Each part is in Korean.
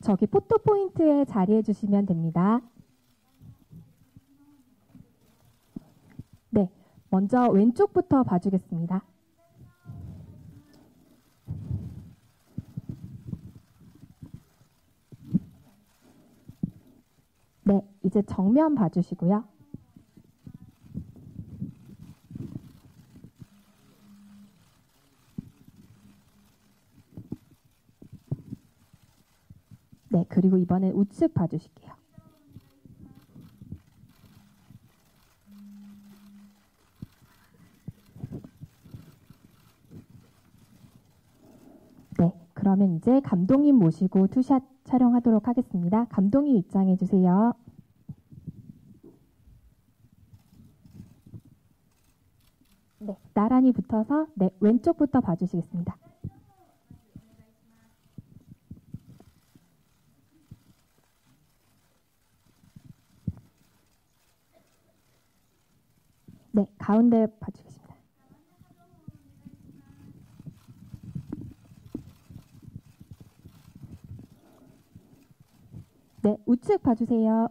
저기 포토 포인트에 자리해 주시면 됩니다. 네, 먼저 왼쪽부터 봐주겠습니다. 네, 이제 정면 봐주시고요. 네, 그리고 이번엔 우측 봐주실게요. 네, 그러면 이제 감독님 모시고 투샷 촬영하도록 하겠습니다. 감독님 입장해 주세요. 네, 나란히 붙어서 네, 왼쪽부터 봐주시겠습니다. 네, 가운데 봐주겠습니다. 네, 우측 봐주세요.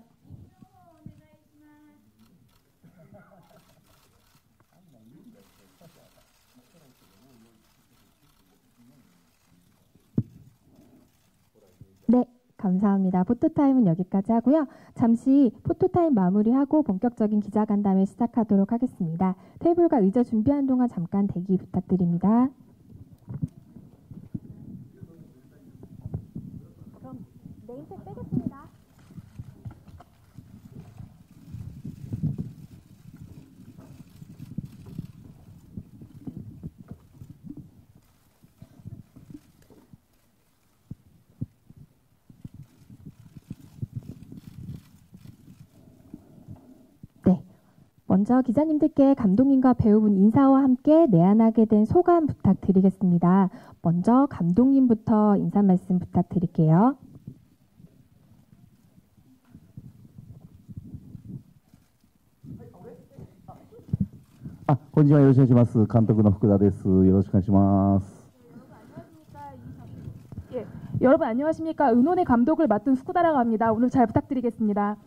네, 감사합니다. 포토타임은 여기까지 하고요. 잠시 포토타임 마무리하고 본격적인 기자간담회 시작하도록 하겠습니다. 테이블과 의자 준비하는 동안 잠깐 대기 부탁드립니다. 그럼 네임팩 빼겠습니다. 먼저 기자님들께 감독님과 배우분 인사와 함께 내한하게 된 소감 부탁드리겠습니다. 먼저 감독님부터 인사 말씀 부탁드릴게요. こんにちは。よろしくお願いします。監督の福田です。よろしくお願いします。 여러분 안녕하십니까? 은혼의 감독을 맡은 후쿠다라고 합니다. 오늘 잘 부탁드리겠습니다.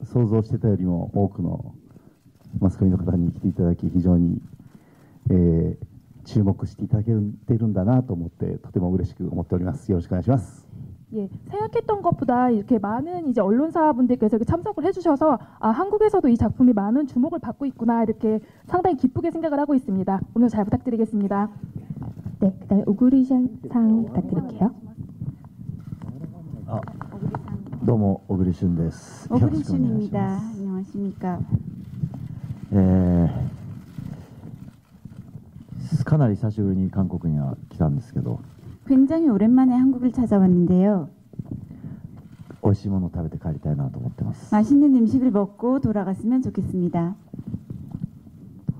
想像してたよりも多くのマスコミの方に来ていただき、非常に、注目していただけているんだなと思って、とても嬉しく思っております。よろしくお願いします。 예, 생각했던 것보다 이렇게 많은 이제 언론사분들께서 참석을 해주셔서 한국에서도 이 작품이 많은 주목을 받고 있구나 이렇게 상당히 기쁘게 생각을 하고 있습니다. 오늘 잘 부탁드리겠습니다. 네, 그다음에 오그리션 상 부탁드릴게요. どうも小栗旬です。 오그리슌입니다. 안녕하십니까? かなり久しぶりに韓国には来たんですけど、 굉장히 오랜만에 한국을 찾아왔는데요. 美味しいものを食べて帰りたいなと思ってます。 맛있는 음식을 먹고 돌아갔으면 좋겠습니다.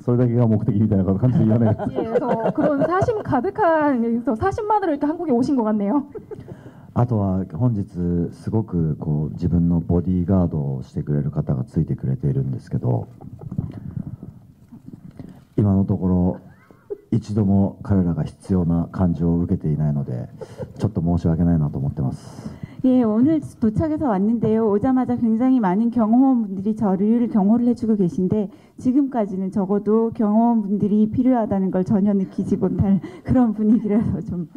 それだけが目的みたいな感じで言わないです。 예, 그래서 그런 사심 가득한 사심만으로 이렇게 한국에 오신 것 같네요. あとは本日すごくこう自分のボディーガードをしてくれる方がついてくれているんですけど、今のところ一度も彼らが必要な感情を受けていないので、ちょっと申し訳ないなと思ってます。 예, 오늘 도착해서 왔는데요. 오자마자 굉장히 많은 경호원분들이 저를 경호를 해주고 계신데 지금까지는 적어도 경호원분들이 필요하다는 걸 전혀 느끼지 못할 그런 분위기라서 좀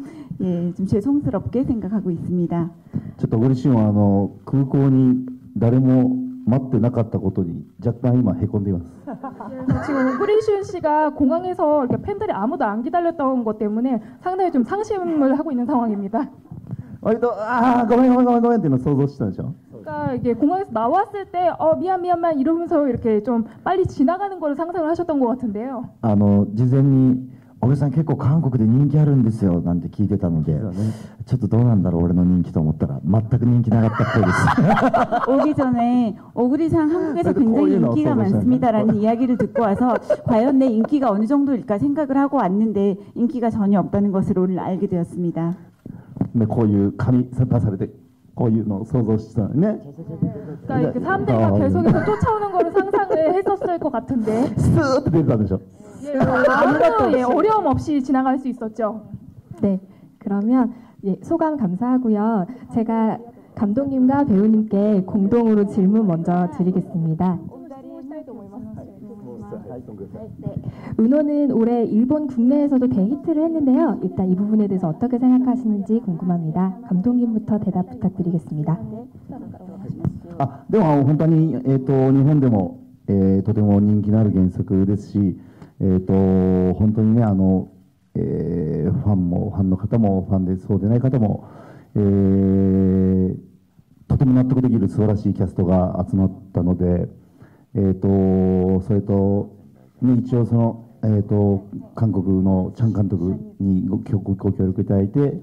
죄송스럽게 생각하고 있습니다. ちょっと嬉しいのは空港に誰も待ってなかったことに若干今へこんでいます。 지금 후리슌 씨가 공항에서 이렇게 팬들이 아무도 안 기다렸던 것 때문에 상당히 좀 상심을 하고 있는 상황입니다. 割とごめんっていうのを想像してたでしょ。 그러니까 이게 공항에서 나왔을 때 미안 이러면서 이렇게 좀 빨리 지나가는 걸 상상을 하셨던 것 같은데요. 事前に小栗さん結構韓国で人気あるんですよなんて聞いてたので、ちょっとどうなんだろう俺の人気と思ったら全く人気なかったっぽいです。 오기 전에 오그리상 한국에서 굉장히 인기가 많습니다라는 이야기를 듣고 와서 과연 내 인기가 어느 정도일까 생각을 하고 왔는데 인기가 전혀 없다는 것을 오늘 알게 되었습니다. こういう紙出されてこういうのを想像してたのね。 그러니까 이렇게 사람들이 막 계속해서 쫓아오는 거를 상상을 했었을 것 같은데. スーッと出てたんでしょ。 아무것도 어려움 없이 지나갈 수 있었죠. 네, 그러면 예, 소감 감사하고요. 제가 감독님과 배우님께 공동으로 질문 먼저 드리겠습니다. 은호는 올해 일본 국내에서도 대히트를 했는데요. 일단 이 부분에 대해서 어떻게 생각하시는지 궁금합니다. 감독님부터 대답 부탁드리겠습니다. でも本当に、日本でも、とても人気のある原作ですし、本当にねファンの方もファンでそうでない方も、とても納得できる素晴らしいキャストが集まったので、それと、ね、一応その、韓国のチャン監督にご協力いただいて、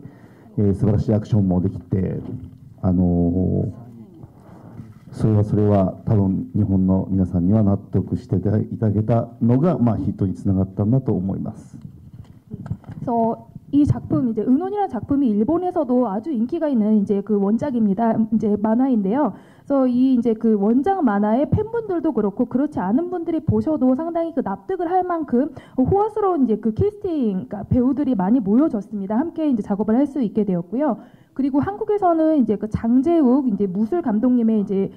素晴らしいアクションもできて、それは多分日本の皆さんには納得していただけたのが、ヒットにつながったんだと思います。 그래서 이 작품 이제 은혼이라는 작품이 일본에서도 아주 인기가 있는 이제 그 원작입니다. 이제 만화인데요. 그래서 이 이제 그 원작 만화의 팬분들도 그렇고 그렇지 않은 분들이 보셔도 상당히 그 납득을 할 만큼 호화스러운 이제 그 캐스팅 그러니까 배우들이 많이 모여졌습니다. 함께 이제 작업을 할 수 있게 되었고요. 그리고 한국에서는 이제 그 장재욱 이제 무술 감독님의 이제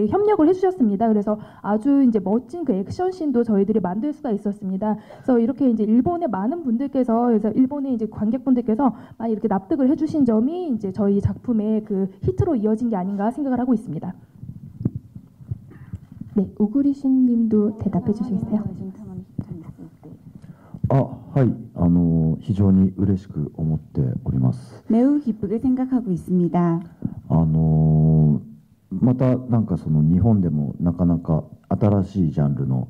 협력을 해주셨습니다. 그래서 아주 이제 멋진 그 액션 씬도 저희들이 만들 수가 있었습니다. 그래서 이렇게 이제 일본의 많은 분들께서 그래서 일본의 이제 관객분들께서 많이 이렇게 납득을 해주신 점이 이제 저희 작품의 그 히트로 이어진 게 아닌가 생각을 하고 있습니다. 네, 오구리신님도 대답해 주시겠어요? はい、非常に嬉しく思っております。 매우 기쁘게 생각하고 있습니다. またなんかその日本でもなかなか新しいジャンルの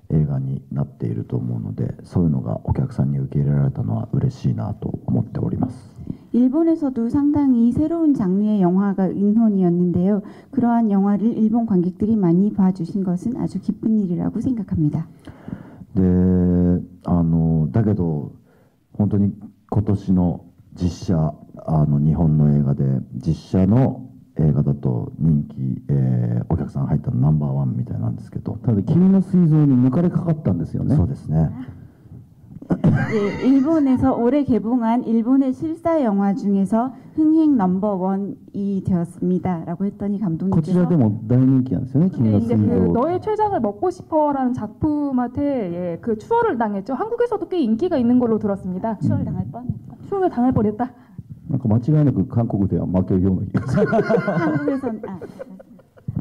映画になっていると思うので、そういうのがお客さんに受け入れられたのは嬉しいなと思っております。 일본에서도 상당히 새로운 장르의 영화가 은혼이었는데요. 그러한 영화를 일본 관객들이 많이 봐주신 것은 아주 기쁜 일이라고 생각합니다. で、だけど本当に今年の実写日本の映画で実写の映画だと人気、お客さん入ったのナンバーワンみたいなんですけど、ただ君の水蔵に抜かれかかったんですよね。そうですね。 예, 일본에서 올해 개봉한 일본의 실사 영화 중에서 흥행 넘버원이 되었습니다라고 했더니 こち 감독님께서 らでも大人気なんですよね。君 근데 の 이제 水 그 蔵。 너의 최장을 먹고 싶어라는 작품한테 예, 그 추월을 당했죠. 한국에서도 꽤 인기가 있는 걸로 들었습니다. 추월당할 뻔. 추월을 당할 뻔했다. なんか間違いなく韓国では負けるような気がする。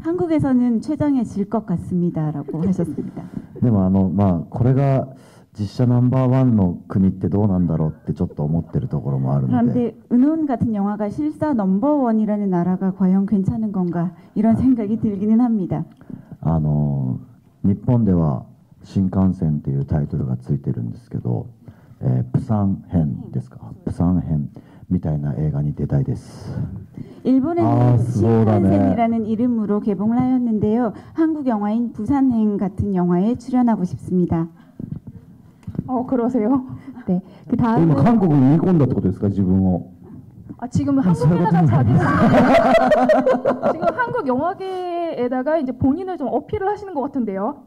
한국에서는 최장에 질 것 같습니다라고 하셨습니다. でもこれが実写ナンバーワンの国ってどうなんだろうってちょっと思ってるところもあるので、 그런데 은혼 같은 영화가 실사 넘버원이라는 나라가 과연 괜찮은 건가 이런 생각이 들기는 합니다. 日本では新幹線っていうタイトルがついてるんですけど、プサン編ですか、プサン編みたいな映画に出たいです。 일본에는 신칸센이라는 이름으로 개봉을 하였는데요. 한국 영화인 부산행 같은 영화에 출연하고 싶습니다. 그러세요? 네, 그 今 다음은 韓国に煮込んだってことですか、自分を。 아, 지금 한국에다가 자기를 지금 한국 영화계에다가 이제 본인을 좀 어필을 하시는 것 같은데요.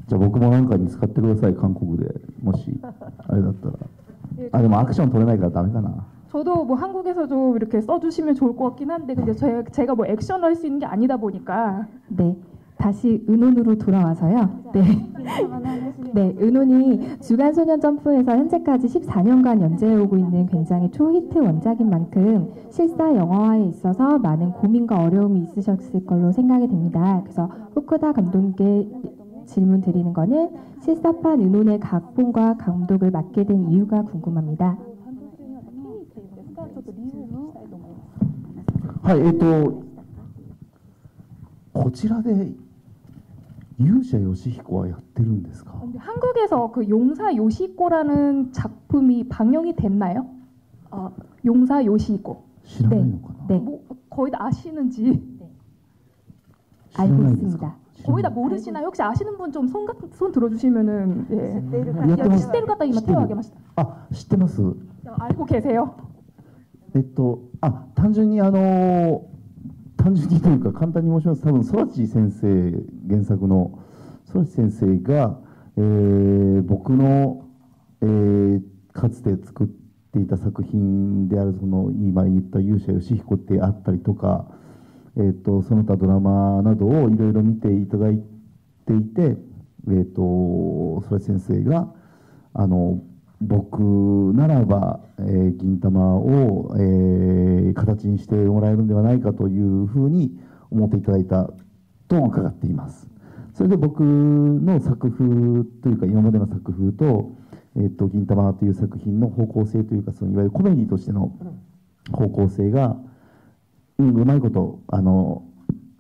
じゃあ僕もなんかに使ってください、韓国で。もしあれだったら。 예, でもアクション取れないからダメかな。 저도 뭐 한국에서도 이렇게 써주시면 좋을 것 같긴 한데 근데 제가 뭐 액션을 할 수 있는 게 아니다 보니까 네, 다시 은혼으로 돌아와서요. 네. 네, 은혼이 주간소년 점프에서 현재까지 14년간 연재해오고 있는 굉장히 초히트 원작인 만큼 실사 영화화에 있어서 많은 고민과 어려움이 있으셨을 걸로 생각이 됩니다. 그래서 후쿠다 감독님께 질문 드리는 거는 실사판 은혼의 각본과 감독을 맡게 된 이유가 궁금합니다. はい、こちらで勇者ヨシヒコはやってるんですか。 근데 한국에서 그 용사 요시히코라는 작품이 방영이 됐나요? 용사 요시히코. 知らないのかな。 네, 뭐 거의 다 아시는지 知ら 알고 ないですか 있습니다. 。 거의 다 모르시나요? 혹시 아시는 분 좀 손 들어주시면은 예. やってます。 시대를 갖다 이만 태워하게마시다. あ、知ってます。 알고 계세요? 単純に単純にというか簡単に申します。多分空知先生原作の空知先生が、僕の、かつて作ってていた作品であるその今言った勇者ヨシヒコであったりとか、その他ドラマなどをいろいろ見ていただいていて、それ先生が僕ならば、銀魂を、形にしてもらえるんではないかというふうに思っていただいたと伺っています。それで僕の作風というか今までの作風と、銀魂という作品の方向性というか、そのいわゆるコメディとしての方向性が、うまいこと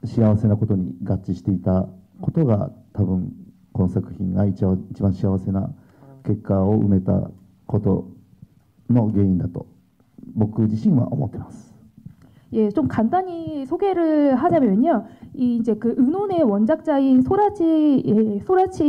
幸せなことに合致していたことが、多分この作品が一番幸せな結果を埋めたことの原因だと僕自身は思っています。예, 좀 간단히 소개를 하자면요. 이제 그 은혼의 원작자인 소라치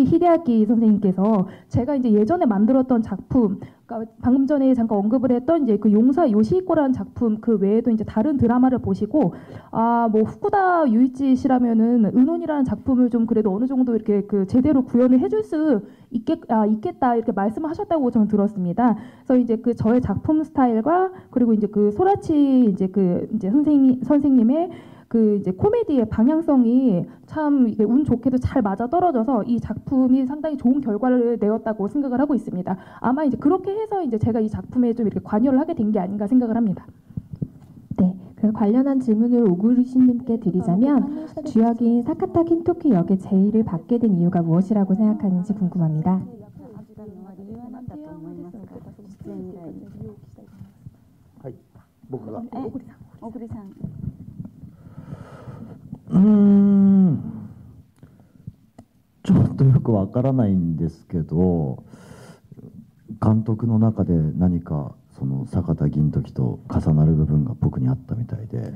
히데아키 선생님께서 제가 이제 예전에 만들었던 작품, 그러니까 방금 전에 잠깐 언급을 했던 이제 그 용사 요시히코라는 작품 그 외에도 이제 다른 드라마를 보시고 뭐 후쿠다 유이치 씨라면은 은혼이라는 작품을 좀 그래도 어느 정도 이렇게 그 제대로 구현을 해줄 수 있겠다 이렇게 말씀을 하셨다고 저는 들었습니다. 그래서 이제 그 저의 작품 스타일과 그리고 이제 그 소라치 이제 선생님의 그 이제 코미디의 방향성이 참 이게 운 좋게도 잘 맞아 떨어져서 이 작품이 상당히 좋은 결과를 내었다고 생각을 하고 있습니다. 아마 이제 그렇게 해서 이제 제가 이 작품에 좀 이렇게 관여를 하게 된 게 아닌가 생각을 합니다. 네, 그 관련한 질문을 오구리신님께 드리자면 주역인 사카타 킨토키 역의 제의를 받게 된 이유가 무엇이라고 생각하는지 궁금합니다. 僕が小栗さん。ちょっとよくわからないんですけど、監督の中で何かその坂田銀時と重なる部分が僕にあったみたいで、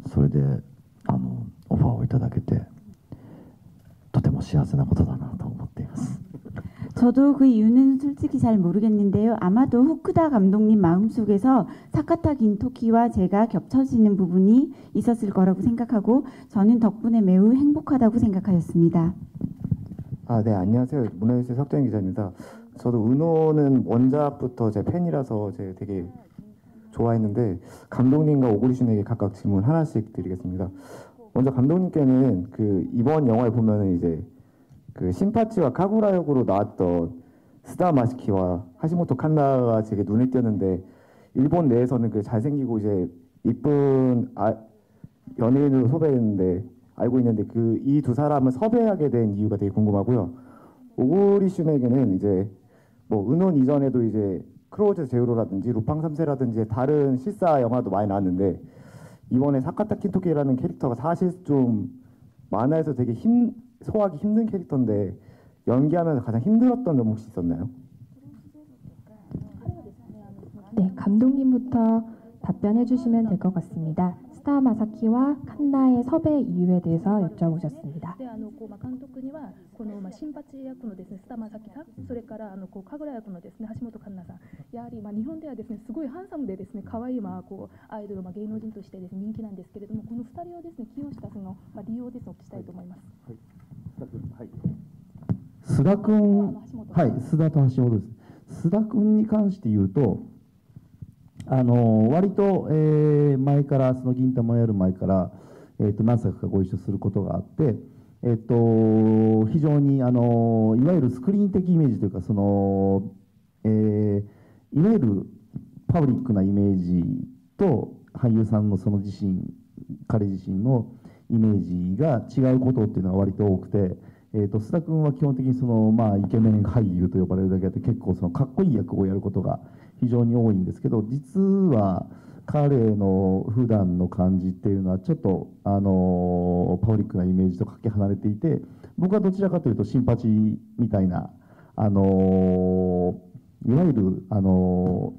それでオファーをいただけてとても幸せなことだなと思っています。 저도 그 이유는 솔직히 잘 모르겠는데요. 아마도 후쿠다 감독님 마음속에서 사카타 긴토키와 제가 겹쳐지는 부분이 있었을 거라고 생각하고 저는 덕분에 매우 행복하다고 생각하였습니다. 네, 안녕하세요. 문화뉴스의 석정인 기자입니다. 저도 은호는 원작부터 제 팬이라서 제가 되게 좋아했는데 감독님과 오구리신에게 각각 질문 하나씩 드리겠습니다. 먼저 감독님께는 그 이번 영화에 보면은 이제 그 신파치와 카구라 역으로 나왔던 스다 마시키와 하시모토 칸나가 되게 눈에 띄었는데 일본 내에서는 그 잘생기고 이제 이쁜 연예인으로 섭외했는데 알고 있는데 그 이 두 사람을 섭외하게 된 이유가 되게 궁금하고요. 오구리 슌에게는 이제 뭐 은혼 이전에도 이제 크로우즈 제우로라든지 루팡 3세라든지 다른 실사 영화도 많이 나왔는데 이번에 사카타 킨토키라는 캐릭터가 사실 좀 만화에서 되게 소화하기 힘든 캐릭터인데 연기하면서 가장 힘들었던 점 혹시 있었나요? 네, 감독님부터 답변해 주시면 될 것 같습니다. 스타 마사키와 칸나의 섭외 이유에 대해서 여쭤보셨습니다. 監督にはこの新八役のですねスタマサキさん、それから神楽役のですね橋本環奈さん、やはり日本ではですねすごいハンサムでですね可愛いアイドル芸能人としてですね人気なんですけれども、この2人をですね起用したその理由をですねお聞きしたいと思います。須田君、はい、須田と橋本です。須田君に関して言うと、割と、前からその銀魂をやる前から、何作かご一緒することがあって、非常にいわゆるスクリーン的イメージというかその、いわゆるパブリックなイメージと俳優さんの彼自身のイメージが違うことっていうのが割と多くて、須田君は基本的にイケメン俳優と呼ばれるだけあって結構かっこいい役をやることが非常に多いんですけど、実は彼の普段の感じっていうのはちょっとパブリックなイメージとかけ離れていて、僕はどちらかというとシンパチみたいな、いわゆる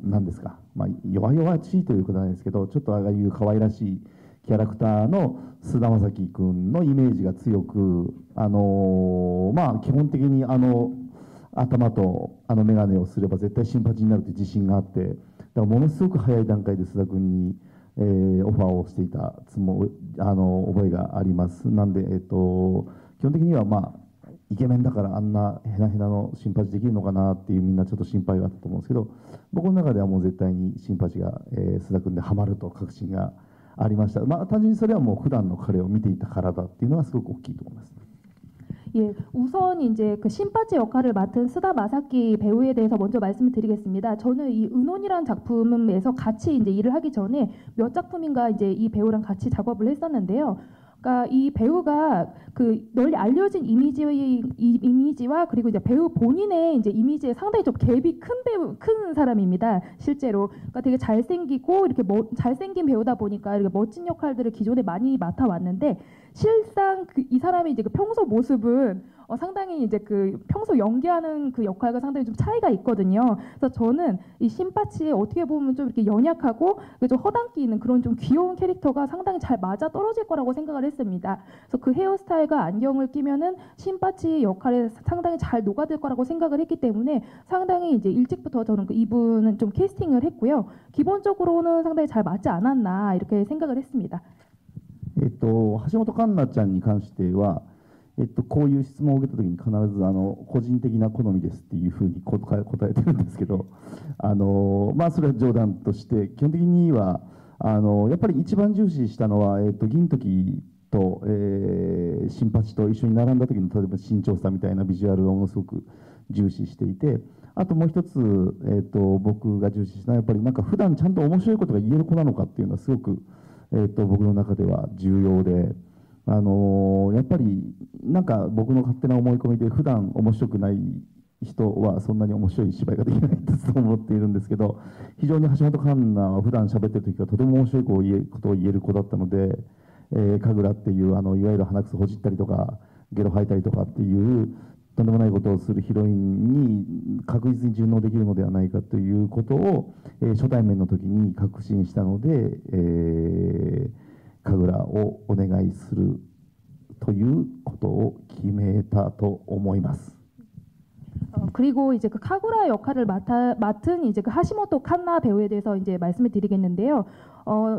何ですか、弱々しいということなんですけど、ちょっとああいう可愛らしいキャラクターの菅田将暉君のイメージが強く、基本的に頭と眼鏡をすれば絶対シンパチになるという自信があって、だからものすごく早い段階で須田君に、オファーをしていた覚えがあります。なんで、基本的には、イケメンだからあんなヘナヘナのシンパチできるのかなっていうみんなちょっと心配があったと思うんですけど、僕の中ではもう絶対にシンパチが、須田君でハマると確信がありました。単純にそれはもう普段の彼を見ていたからだっていうのはすごく大きいと思います。 예, 우선 이제 그 신바지 역할을 맡은 스다 마사키 배우에 대해서 먼저 말씀을 드리겠습니다. 저는 이 은혼이라는 작품에서 같이 이제 일을 하기 전에 몇 작품인가 이제 이 배우랑 같이 작업을 했었는데요. 그러니까 이 배우가 그 널리 알려진 이미지와 그리고 이제 배우 본인의 이제 이미지에 상당히 좀 갭이 큰 사람입니다. 실제로. 그러니까 되게 잘생기고 이렇게 잘생긴 배우다 보니까 이렇게 멋진 역할들을 기존에 많이 맡아왔는데 실상 이 사람이 이제 그 평소 모습은 상당히 이제 그 평소 연기하는 그 역할과 상당히 좀 차이가 있거든요. 그래서 저는 이 신파치에 어떻게 보면 좀 이렇게 연약하고 좀 허당기 있는 그런 좀 귀여운 캐릭터가 상당히 잘 맞아 떨어질 거라고 생각을 했습니다. 그래서 그 헤어스타일과 안경을 끼면은 신파치 역할에 상당히 잘 녹아들 거라고 생각을 했기 때문에 상당히 이제 일찍부터 저는 그 이분은 좀 캐스팅을 했고요. 기본적으로는 상당히 잘 맞지 않았나 이렇게 생각을 했습니다. 橋本環奈ちゃんに関しては、こういう質問を受けたときに必ず個人的な好みですっていうふうに答えてるんですけど、それは冗談として基本的にはやっぱり一番重視したのは、銀時と、新八と一緒に並んだ時の例えば身長差みたいなビジュアルをものすごく重視していて、あともう一つ、僕が重視したのはやっぱりなんか普段ちゃんと面白いことが言える子なのかっていうのはすごく、僕の中では重要で。やっぱりなんか僕の勝手な思い込みで普段面白くない人はそんなに面白い芝居ができないと思っているんですけど、非常に橋本環奈は普段喋ってる時はとても面白いことを言える子だったので、神楽っていういわゆる鼻くそほじったりとかゲロ吐いたりとかっていうとんでもないことをするヒロインに確実に順応できるのではないかということを、初対面の時に確信したので、神楽をお願いするということを決めたと思います。 그리고 이제 그 카구라 역할을 맡은 이제 그 하시모토 칸나 배우에 대해서 이제 말씀을 드리겠는데요.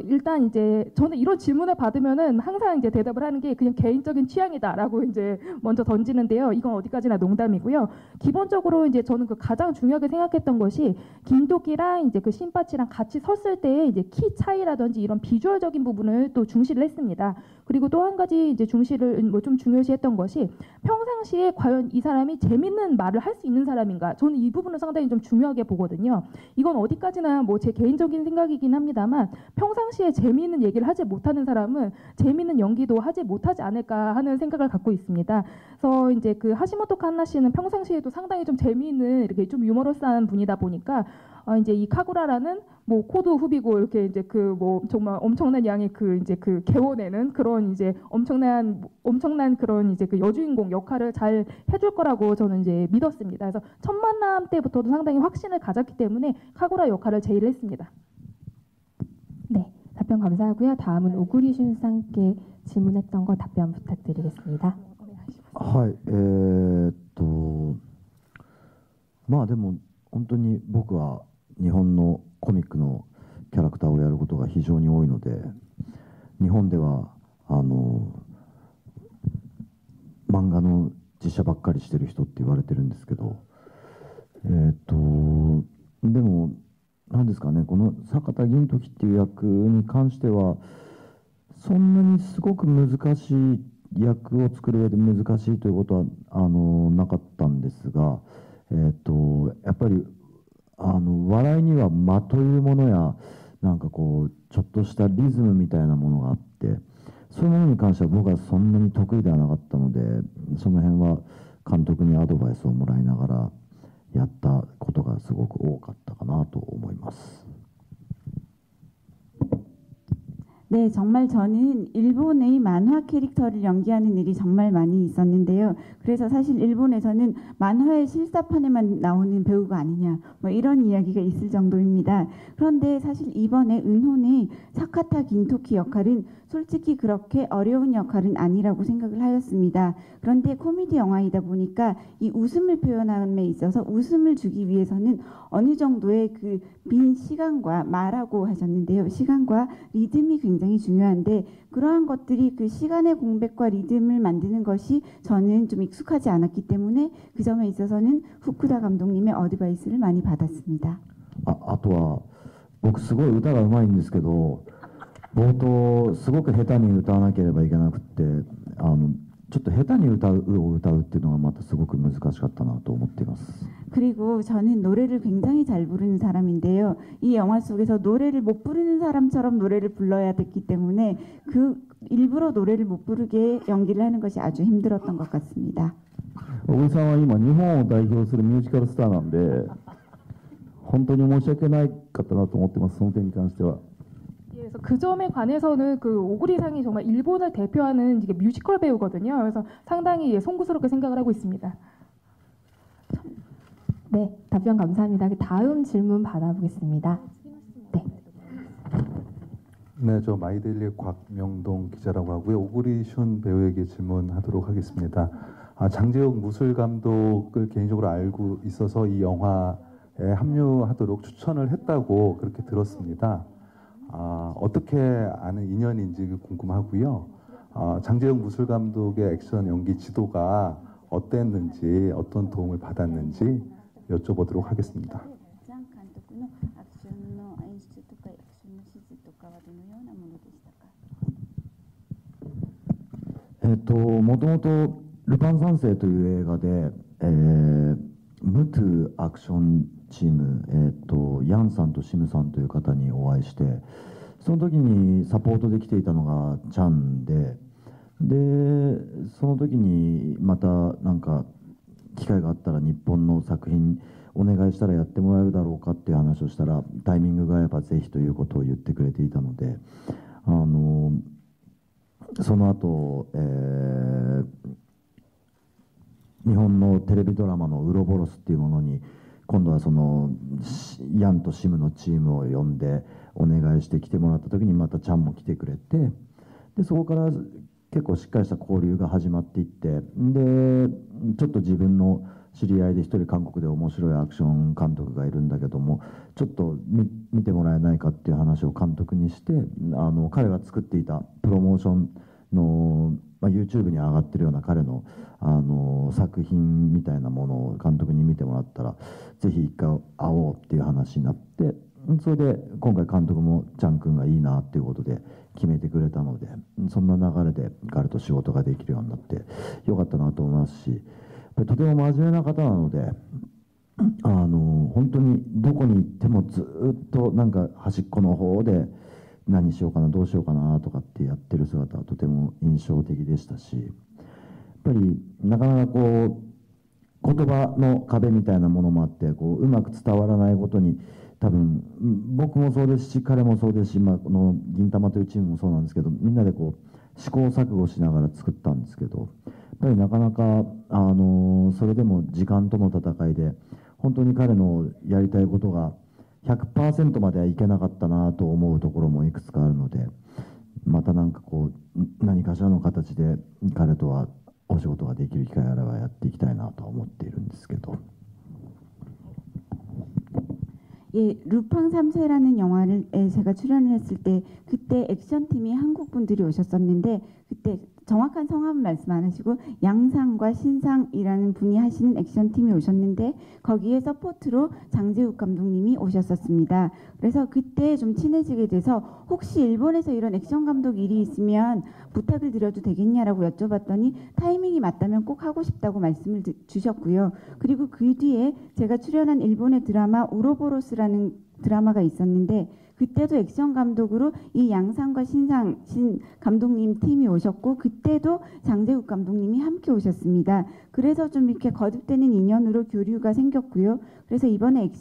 일단 이제 저는 이런 질문을 받으면은 항상 이제 대답을 하는 게 그냥 개인적인 취향이다라고 이제 먼저 던지는데요. 이건 어디까지나 농담이고요. 기본적으로 이제 저는 그 가장 중요하게 생각했던 것이 김도끼랑 이제 그 신파치랑 같이 섰을 때 이제 키 차이라든지 이런 비주얼적인 부분을 또 중시를 했습니다. 그리고 또 한 가지 이제 중시를 뭐 좀 중요시했던 것이 평상시에 과연 이 사람이 재밌는 말을 할 수 있는 사람인가? 저는 이 부분을 상당히 좀 중요하게 보거든요. 이건 어디까지나 뭐 제 개인적인 생각이긴 합니다만 평상시에 재미있는 얘기를 하지 못하는 사람은 재미있는 연기도 하지 못하지 않을까 하는 생각을 갖고 있습니다. 그래서 이제 그 하시모토 칸나 씨는 평상시에도 상당히 좀 재미있는 이렇게 좀 유머러스한 분이다 보니까 이제 이 카구라라는 뭐 코도 후비고 이렇게 이제 그 뭐 정말 엄청난 양의 그 이제 그 개워내는 그런 이제 엄청난 그런 이제 그 여주인공 역할을 잘 해줄 거라고 저는 이제 믿었습니다. 그래서 첫 만남 때부터도 상당히 확신을 가졌기 때문에 카구라 역할을 제의를 했습니다. 네, 답변 감사하고요. 다음은 오구리 슌상께 질문했던 거 답변 부탁드리겠습니다. はい、まあでも本当に僕は日本のコミックのキャラクターをやることが非常に多いので、日本では漫画の実写ばっかりしてる人って言われてるんですけど、でも何ですかね、この坂田銀時っていう役に関してはそんなにすごく難しい役を作る上で難しいということはなかったんですが、やっぱり笑いには間というものやなんかこうちょっとしたリズムみたいなものがあって、そういうものに関しては僕はそんなに得意ではなかったので、その辺は監督にアドバイスをもらいながらやったことがすごく多かったかなと思います。 네, 정말 저는 일본의 만화 캐릭터를 연기하는 일이 정말 많이 있었는데요. 그래서 사실 일본에서는 만화의 실사판에만 나오는 배우가 아니냐 뭐 이런 이야기가 있을 정도입니다. 그런데 사실 이번에 은혼의 사카타 긴토키 역할은 솔직히 그렇게 어려운 역할은 아니라고 생각을 하였습니다. 그런데 코미디 영화이다 보니까 이 웃음을 표현함에 있어서 웃음을 주기 위해서는 어느 정도의 그 빈 시간과 말하고 하셨는데요. 시간과 리듬이 굉장히 굉장히 중요한데 그러한 것들이 그 시간의 공백과 리듬을 만드는 것이 저는 좀 익숙하지 않았기 때문에 그 점에 있어서는 후쿠다 감독님의 어드바이스를 많이 받았습니다. あとは僕すごい歌がうまいんですけど冒頭すごく下手に歌わなければいけなくってちょっと下手に歌うっていうのがまたすごく難しかったなと思っています。 그리고 저는 노래를 굉장히 잘 부르는 사람인데요. 이 영화 속에서 노래를 못 부르는 사람처럼 노래를 불러야 됐기 때문에 그 일부러 노래를 못 부르게 연기를 하는 것이 아주 힘들었던 것 같습니다. 小栗さんは今日本を代表するミュージカルスターなんで本当に申し訳ないかったなと思ってます。その点に関しては。 그래서 그 점에 관해서는 그 오구리상이 정말 일본을 대표하는 이게 뮤지컬 배우거든요. 그래서 상당히 송구스럽게 생각을 하고 있습니다. 네, 답변 감사합니다. 다음 질문 받아보겠습니다. 네. 네, 저 마이데일리의 곽명동 기자라고 하고요. 오구리 슌 배우에게 질문하도록 하겠습니다. 장재욱 무술 감독을 개인적으로 알고 있어서 이 영화에 합류하도록 추천을 했다고 그렇게 들었습니다. 어떻게 아는 인연인지 궁금하고요. 장재욱 무술 감독의 액션 연기 지도가 어땠는지 어떤 도움을 받았는지 여쭤보도록 하겠습니다. もともとルパン三世という映画で、ムトゥアクションチーム、ヤンさんとシムさんという方にお会いして、その時にサポートできていたのがチャンで、その時にまたなんか機会があったら日本の作品お願いしたらやってもらえるだろうかっていう話をしたら、タイミングが合えばぜひということを言ってくれていたので、その後、日本のテレビドラマのウロボロスっていうものに今度はそのヤンとシムのチームを呼んでお願いして来てもらった時にまたチャンも来てくれて、でそこから結構しっかりした交流が始まっていって、でちょっと自分の知り合いで一人韓国で面白いアクション監督がいるんだけどもちょっと見てもらえないかっていう話を監督にして、彼が作っていたプロモーションの、YouTube に上がってるような彼の、作品みたいなものを監督に見てもらったらぜひ一回会おうっていう話になって、それで今回監督もチャン君がいいなっていうことで決めてくれたので、そんな流れで彼と仕事ができるようになってよかったなと思いますし、とても真面目な方なので、本当にどこに行ってもずっとなんか端っこの方で何しようかなどうしようかなとかってやってる姿はとても印象的でしたし、やっぱりなかなかこう言葉の壁みたいなものもあってうまく伝わらないことに多分僕もそうですし彼もそうですし、この銀魂というチームもそうなんですけど、みんなで試行錯誤しながら作ったんですけど、やっぱりなかなかそれでも時間との戦いで本当に彼のやりたいことが 100% まではいけなかったなと思うところもいくつかあるので、またなんか何かしらの形で彼とはお仕事ができる機会があればやっていきたいなと思っているんですけど。 예, 루팡 3세라는 영화를 제가 출연을 했을 때 그때 액션팀이 한국 분들이 오셨었는데 그때 정확한 성함은 말씀 안 하시고 양상과 신상이라는 분이 하시는 액션팀이 오셨는데 거기에 서포트로 장재욱 감독님이 오셨었습니다. 그래서 그때 좀 친해지게 돼서 혹시 일본에서 이런 액션 감독 일이 있으면 부탁을 드려도 되겠냐라고 여쭤봤더니 타이밍이 맞다면 꼭 하고 싶다고 말씀을 주셨고요. 그리고 그 뒤에 제가 출연한 일본의 드라마 우로보로스라는 드라마가 있었는데 그때도 액션 감독으로 이 양상과 신 감독님 팀이 오셨고 그때도 장재욱 감독님이 함께 오셨습니다. 그래서 좀 이렇게 거듭되는 인연으로 교류가 생겼고요. 그래서 이번에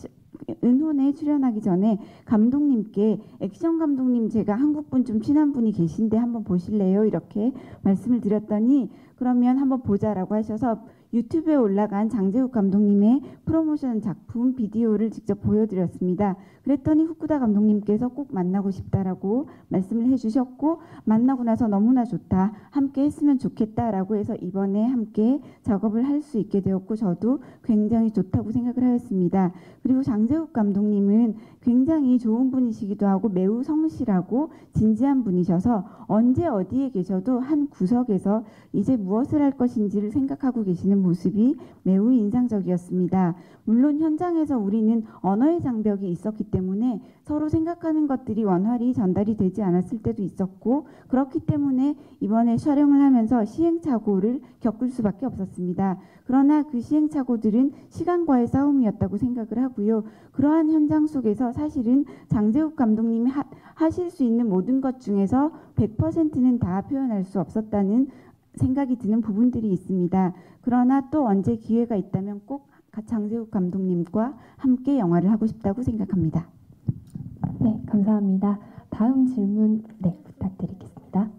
은혼에 출연하기 전에 감독님께 액션 감독님 제가 한국분 좀 친한 분이 계신데 한번 보실래요? 이렇게 말씀을 드렸더니 그러면 한번 보자라고 하셔서 유튜브에 올라간 장재욱 감독님의 프로모션 작품 비디오를 직접 보여드렸습니다. 그랬더니 후쿠다 감독님께서 꼭 만나고 싶다라고 말씀을 해주셨고, 만나고 나서 너무나 좋다, 함께 했으면 좋겠다라고 해서 이번에 함께 작업을 할 수 있게 되었고, 저도 굉장히 좋다고 생각을 하였습니다. 그리고 장재욱 감독님은 굉장히 좋은 분이시기도 하고 매우 성실하고 진지한 분이셔서 언제 어디에 계셔도 한 구석에서 이제 무엇을 할 것인지를 생각하고 계시는 모습이 매우 인상적이었습니다. 물론 현장에서 우리는 언어의 장벽이 있었기 때문에 서로 생각하는 것들이 원활히 전달이 되지 않았을 때도 있었고, 그렇기 때문에 이번에 촬영을 하면서 시행착오를 겪을 수밖에 없었습니다. 그러나 그 시행착오들은 시간과의 싸움이었다고 생각을 하고요. 그러한 현장 속에서 사실은 장재욱 감독님이 하실 수 있는 모든 것 중에서 100%는 다 표현할 수 없었다는 생각이 드는 부분들이 있습니다. 그러나 또 언제 기회가 있다면 꼭 장재욱 감독님과 함께 영화를 하고 싶다고 생각합니다. 네, 감사합니다. 다음 질문 부탁드리겠습니다.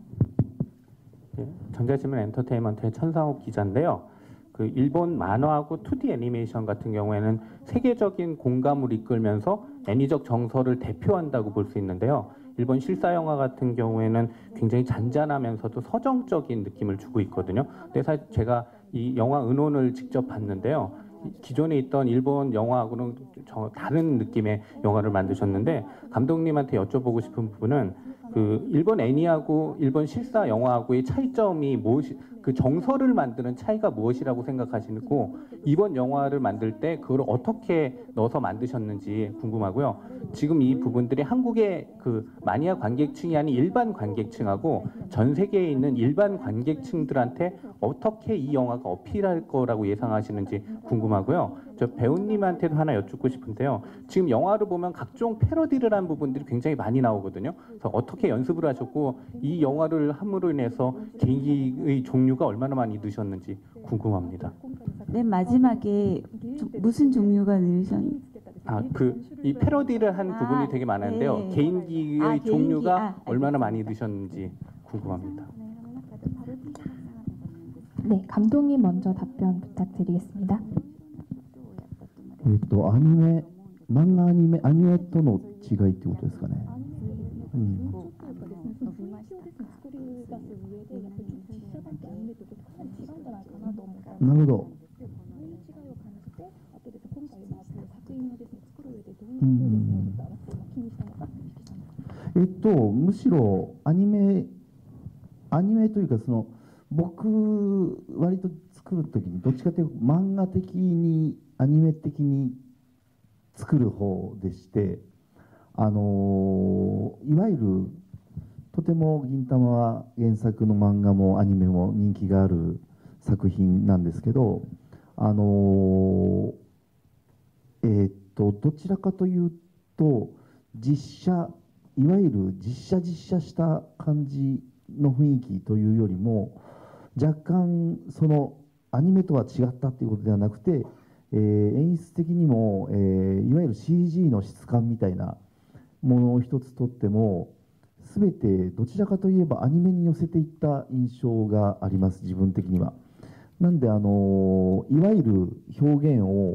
네, 전자신문 엔터테인먼트의 천상욱 기자인데요. 그 일본 만화하고 2D 애니메이션 같은 경우에는 세계적인 공감을 이끌면서 애니적 정서를 대표한다고 볼 수 있는데요. 일본 실사 영화 같은 경우에는 굉장히 잔잔하면서도 서정적인 느낌을 주고 있거든요. 근데 사실 제가 이 영화 은혼을 직접 봤는데요. 기존에 있던 일본 영화하고는 다른 느낌의 영화를 만드셨는데, 감독님한테 여쭤보고 싶은 부분은 그 일본 애니하고 일본 실사 영화하고의 차이점이 무엇이, 그 정서를 만드는 차이가 무엇이라고 생각하시고, 이번 영화를 만들 때 그걸 어떻게 넣어서 만드셨는지 궁금하고요. 지금 이 부분들이 한국의 그 마니아 관객층이 아닌 일반 관객층하고 전 세계에 있는 일반 관객층들한테 어떻게 이 영화가 어필할 거라고 예상하시는지 궁금하고요. 저 배우님한테도 하나 여쭙고 싶은데요. 지금 영화를 보면 각종 패러디를 한 부분들이 굉장히 많이 나오거든요. 그래서 어떻게 연습을 하셨고, 이 영화를 함으로 인해서 개인기의 종류가 얼마나 많이 넣으셨는지 궁금합니다. 맨 마지막에 무슨 종류가 넣으셨는지. 이 패러디를 한 부분이 되게 많은데요. 네. 개인기의 종류가 개인기. 얼마나 많이 넣으셨는지 궁금합니다. 네, 감독님 먼저 답변 부탁드리겠습니다. アニメ、漫画アニメとの違いってことですかね。なるほど。むしろアニメというか、その僕割と作るときにどっちかというと漫画的にアニメ的に作る方でして、いわゆるとても銀魂は原作の漫画もアニメも人気がある作品なんですけど、どちらかというと実写、いわゆる実写した感じの雰囲気というよりも、若干そのアニメとは違ったということではなくて、演出的にも、いわゆる CG の質感みたいなものを一つとっても、全てどちらかといえばアニメに寄せていった印象があります、自分的には。なんでいわゆる表現を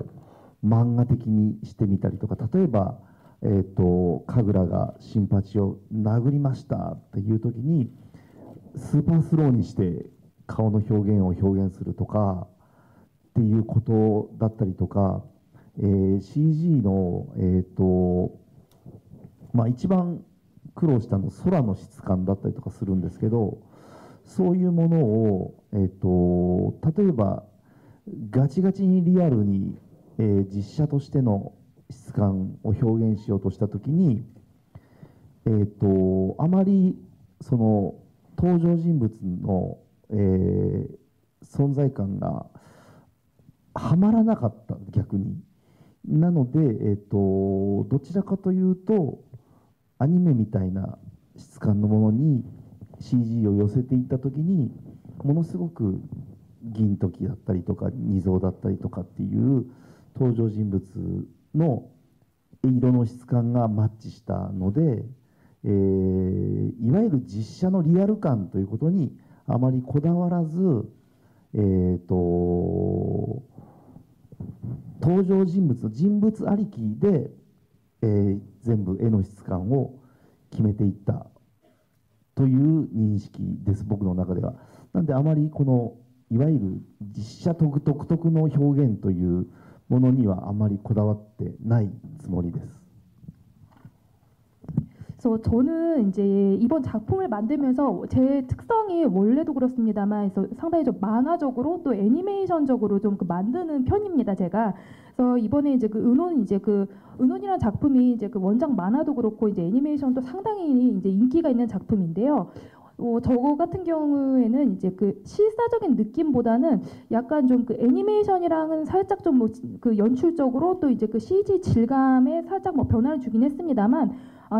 漫画的にしてみたりとか、例えば神楽が新八を殴りましたっていう時にスーパースローにして顔の表現を表現するとかっていうことだったりとか、CG の一番苦労したの空の質感だったりとかするんですけど、そういうものを例えばガチガチにリアルに実写としての質感を表現しようとしたときに、あまりその登場人物の、存在感がはまらなかった、逆に。なので、どちらかというとアニメみたいな質感のものに CG を寄せていったときに、ものすごく銀時だったりとか二蔵だったりとかっていう登場人物の色の質感がマッチしたので、いわゆる実写のリアル感ということにあまりこだわらず、登場人物ありきで、全部絵の質感を決めていったという認識です、僕の中では。なんであまりこのいわゆる実写独特の表現というものにはあまりこだわってないつもりです。그래서 저는 이제 이번 작품을 만들면서 제 특성이 원래도 그렇습니다만 그래서 상당히 좀 만화적으로 또 애니메이션적으로 좀 그 만드는 편입니다, 제가. 그래서 이번에 이제 그 은혼이라는 작품이 이제 그 원작 만화도 그렇고 이제 애니메이션도 상당히 이제 인기가 있는 작품인데요. 저거 같은 경우에는 이제 그 실사적인 느낌보다는 약간 좀 그 애니메이션이랑은 살짝 좀 뭐 그 연출적으로 또 이제 그 CG 질감에 살짝 뭐 변화를 주긴 했습니다만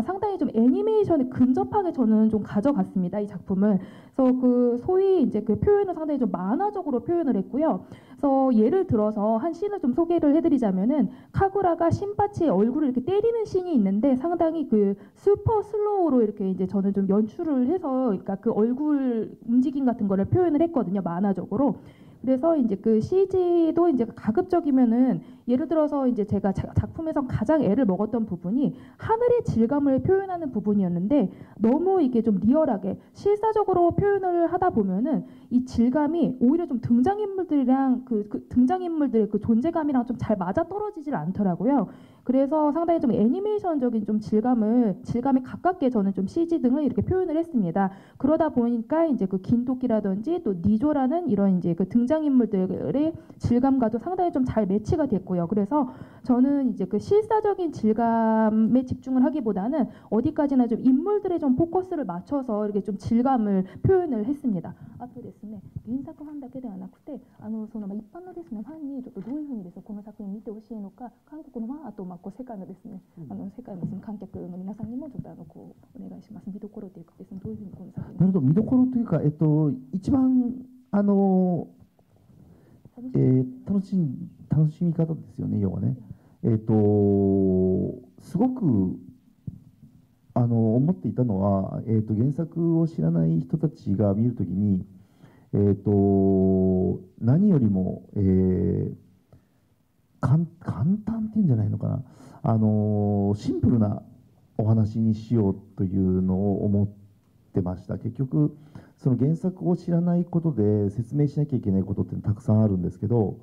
상당히 좀 애니메이션에 근접하게 저는 좀 가져갔습니다, 이 작품을. 그래서 그 소위 이제 그 표현을 상당히 좀 만화적으로 표현을 했고요. 그래서 예를 들어서 한 씬을 좀 소개를 해드리자면은 카구라가 신바치의 얼굴을 이렇게 때리는 씬이 있는데 상당히 그 슈퍼 슬로우로 이렇게 이제 저는 좀 연출을 해서 그러니까 그 얼굴 움직임 같은 거를 표현을 했거든요, 만화적으로. 그래서 이제 그 CG도 이제 가급적이면은 예를 들어서 이제 제가 작품에서 가장 애를 먹었던 부분이 하늘의 질감을 표현하는 부분이었는데 너무 이게 좀 리얼하게 실사적으로 표현을 하다 보면은 이 질감이 오히려 좀 등장인물들이랑 그 등장인물들의 그 존재감이랑 좀 잘 맞아 떨어지질 않더라고요. 그래서 상당히 좀 애니메이션적인 좀 질감에 가깝게 저는 좀 CG 등을 이렇게 표현을 했습니다. 그러다 보니까 이제 그 긴도끼라든지 또 니조라는 이런 이제 그 등장인물들의 질감과도 상당히 좀 잘 매치가 됐고요. 그래서 저는 이제 그 실사적인 질감에 집중을 하기보다는 어디까지나 좀 인물들의 좀 포커스를 맞춰서 이렇게 좀 질감을 표현을 했습니다. 아とですね、原作ファンだけではなくて、その一般のですねファンにちょっとどういうふうにですねこの作品見てほしいのか、韓国のファンあとこう世界のですね世界のですね観客の皆さんにもちょっとこうお願いします。見どころというかですねどういうふうにこの作品。なるほど、見どころというか一番楽しみ方ですよね、要はね。すごく思っていたのは、原作を知らない人たちが見るときに、何よりも、簡単っていうんじゃないのかな、シンプルなお話にしようというのを思ってました。結局その原作を知らないことで説明しなきゃいけないことってたくさんあるんですけど、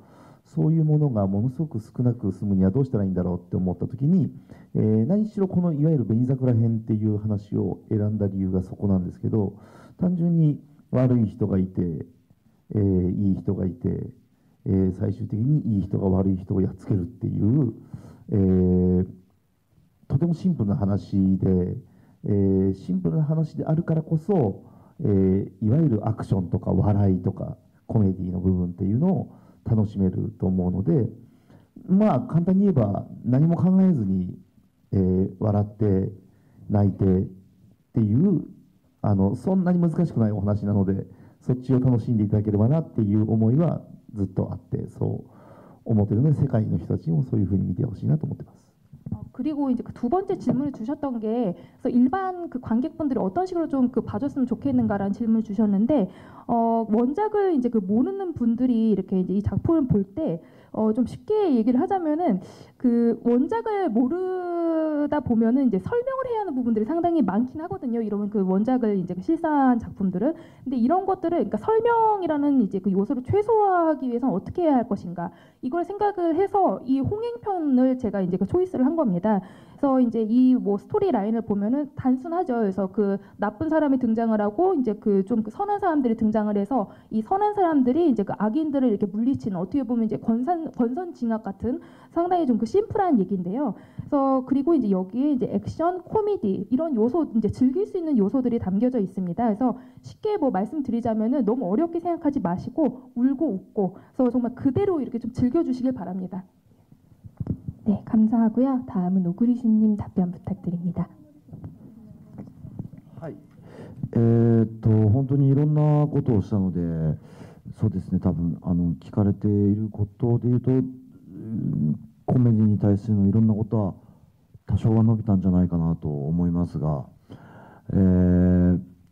そういうものがものすごく少なく済むにはどうしたらいいんだろうって思った時に、何しろこのいわゆる紅桜編っていう話を選んだ理由がそこなんですけど、単純に悪い人がいて、いい人がいて、最終的にいい人が悪い人をやっつけるっていう、とてもシンプルな話で、シンプルな話であるからこそ、いわゆるアクションとか笑いとかコメディの部分っていうのを楽しめると思うので、まあ簡単に言えば何も考えずに、笑って泣いてっていうそんなに難しくないお話なので、そっちを楽しんでいただければなっていう思いはずっとあって、そう思っているので世界の人たちにもそういうふうに見てほしいなと思ってます。 그리고 이제 그 두 번째 질문을 주셨던 게 그래서 일반 그 관객분들이 어떤 식으로 좀 그 봐줬으면 좋겠는가라는 질문을 주셨는데 원작을 이제 그 모르는 분들이 이렇게 이제 이 작품을 볼 때 좀 쉽게 얘기를 하자면은 그 원작을 모르다 보면은 이제 설명을 해야 하는 부분들이 상당히 많긴 하거든요. 이런 그 원작을 이제 그 실사한 작품들은. 근데 이런 것들을 그러니까 설명이라는 이제 그 요소를 최소화하기 위해서는 어떻게 해야 할 것인가 이걸 생각을 해서 이 홍행편을 제가 이제 그 초이스를 한 겁니다. 그래서 이제 이 뭐 스토리 라인을 보면은 단순하죠. 그래서 그 나쁜 사람이 등장을 하고 이제 그 좀 그 선한 사람들이 등장을 해서 이 선한 사람들이 이제 그 악인들을 이렇게 물리치는 어떻게 보면 이제 권선징악 같은 상당히 좀 그 심플한 얘기인데요. 그래서 그리고 이제 여기에 이제 액션, 코미디 이런 요소 이제 즐길 수 있는 요소들이 담겨져 있습니다. 그래서 쉽게 뭐 말씀드리자면은 너무 어렵게 생각하지 마시고 울고 웃고 그래서 정말 그대로 이렇게 좀 즐겨주시길 바랍니다. 네, 감사하고요. 다음은 오그리슈님 답변 부탁드립니다. はい。本当にいろんなことをしたので、そうですね。多分聞かれていることでいうと、コメディに対してのいろんなことは多少は伸びたんじゃないかなと思いますが、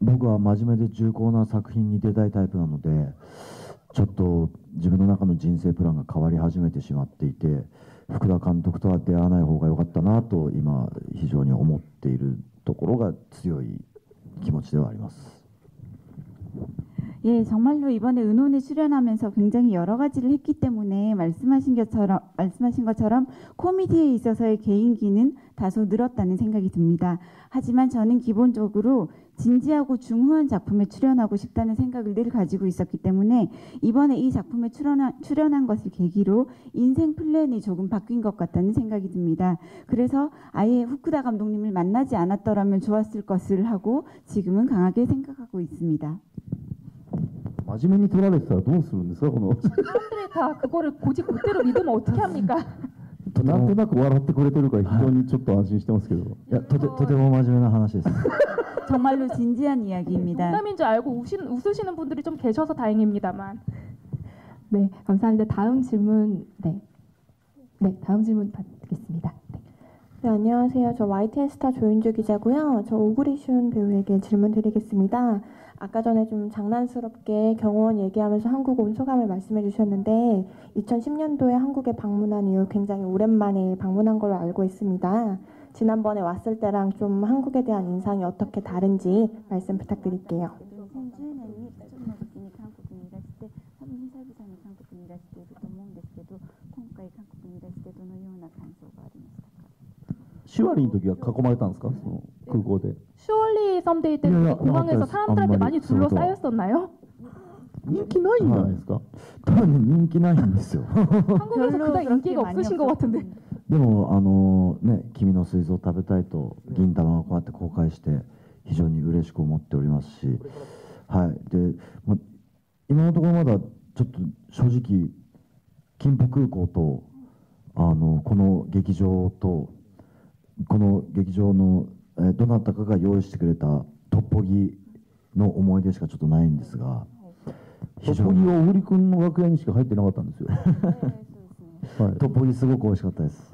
僕は真面目で重厚な作品に出たいタイプなので、ちょっと自分の中の人生プランが変わり始めてしまっていて、福田監督とは出会わない方が良かったなと今非常に思っているところが強い気持ちではあります。 예, 정말로 이번에 은혼에 출연하면서 굉장히 여러 가지를 했기 때문에 말씀하신 것처럼 코미디에 있어서의 개인기는 다소 늘었다는 생각이 듭니다. 하지만 저는 기본적으로 진지하고 중후한 작품에 출연하고 싶다는 생각을 늘 가지고 있었기 때문에 이번에 이 작품에 출연한 것을 계기로 인생 플랜이 조금 바뀐 것 같다는 생각이 듭니다. 그래서 아예 후쿠다 감독님을 만나지 않았더라면 좋았을 것을 하고 지금은 강하게 생각하고 있습니다. 真面目に取られてたらどうするんですか、この 사람들이 다 그거를 곧대로 믿으면 어떻게 합니까? なんとなく笑ってくれてるから非常にちょっと安心してますけど。いや、とても真面目な話です。 정말로 진지한 이야기입니다. 농담인 줄 알고 웃으시는 분들이 좀 계셔서 다행입니다만. 네, 감사합니다. 다음 질문, 네, 다음 질문 받겠습니다. 네, 안녕하세요. 저 YTN 스타 조윤주 기자고요. 저 오구리슌 배우에게 질문 드리겠습니다. 아까 전에 좀 장난스럽게 경호원 얘기하면서 한국 온 소감을 말씀해 주셨는데 2010년도에 한국에 방문한 이후 굉장히 오랜만에 방문한 걸로 알고 있습니다. 지난번에 왔을 때랑 좀 한국에 대한 인상이 어떻게 다른지 말씀 부탁드릴게요. 슈얼리の時は囲まれたんですか、その空港で。 슈얼리 썸데이 때 공항에서 사람들한테 많이 둘러싸였었나요? 人気ないんじゃないですか。多分人気ないんですよ。 한국에서 그닥 인기가 없으신 것 같은데. でもね、君の膵臓を食べたいと銀玉をこうやって公開して非常に嬉しく思っておりますし、はい。で、今のところまだちょっと正直金浦空港とこの劇場とこの劇場のどなたかが用意してくれたトッポギの思い出しかちょっとないんですが、トッポギは小栗君の楽屋にしか入ってなかったんですよ。はい、トッポギすごく美味しかったです。